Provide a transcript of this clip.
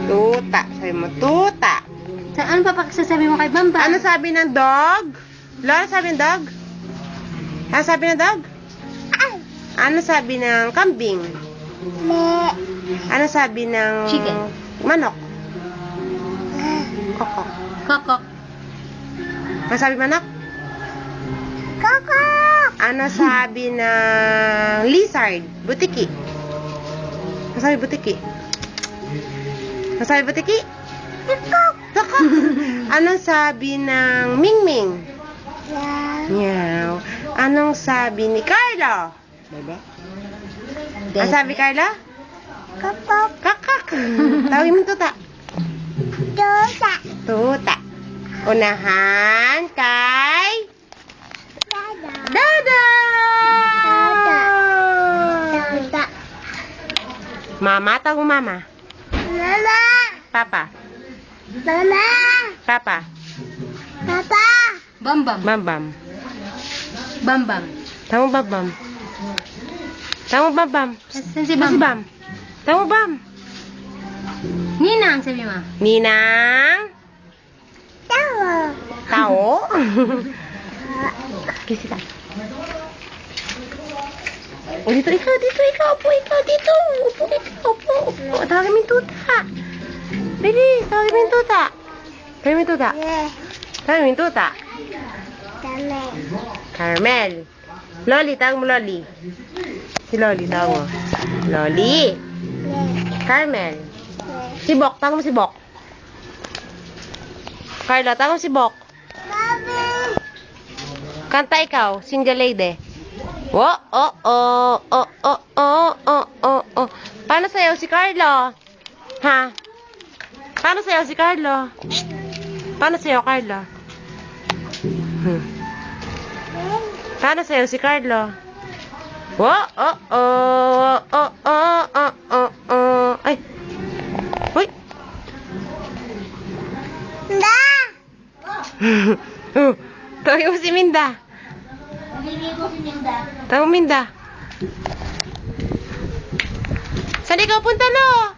Tuta. Sabi mo, tuta. Ano pa pagsasabi mo kay Bamba? Ano sabi ng dog? Ano sabi ng dog? Ano sabi ng dog? Ano sabi ng kambing? Ano sabi ng Chicken. manok? Kokok. Kokok. Ano sabi manok? Kokok! Ano sabi ng lizard? Butiki. Ano sabi butiki? Ano sabi butiki? Kokok. Anong sabi ng mingming? Meow. Anong sabi ni Carlo? Baba? Ano sabi Carlo? Kokok. Kakak. Tawagin mo tuta. Dosa. Tuta. Unahan kay Dada. Dosa. Mama, tawag mo mama. Mama. Papa. Mama. Papa. Papa. Bambam. Bambam. Bambam. Tawag mo Bambam. Tawag mo Bambam. Saan si Si Bambam? Bam. Tawag mo Bam. Ninang, sabi mo. Ninang. Tawo. Tao. Kisita. O, dito, ikaw, upo, dito. Upo, upo. Tawagin mo yung tuta. Bilis, tawagin mo yung tuta. Tawagin mo yung tuta. Tawagin mo yung tuta. Carmel. Loli, tawag mo Loli. Si Loli, tawag mo. Loli. Carmel. Si Bok, tawag mo si Bok. Carla, tawag mo si Bok. Kanta ikaw, single lady. Oh, oh, oh, oh, oh, oh, oh, oh, oh. Paano sayaw si Carlo? Ha? Paano sayaw si Carlo? Paano sayaw Carlo? Paano sayaw si Carlo? Oh, oh, oh, oh, oh, oh, oh, oh. Ay. Uy. Minda. Tawagin mo si Minda. Naliligo si Minda. Tawag mo Minda. Saan ikaw punta, no?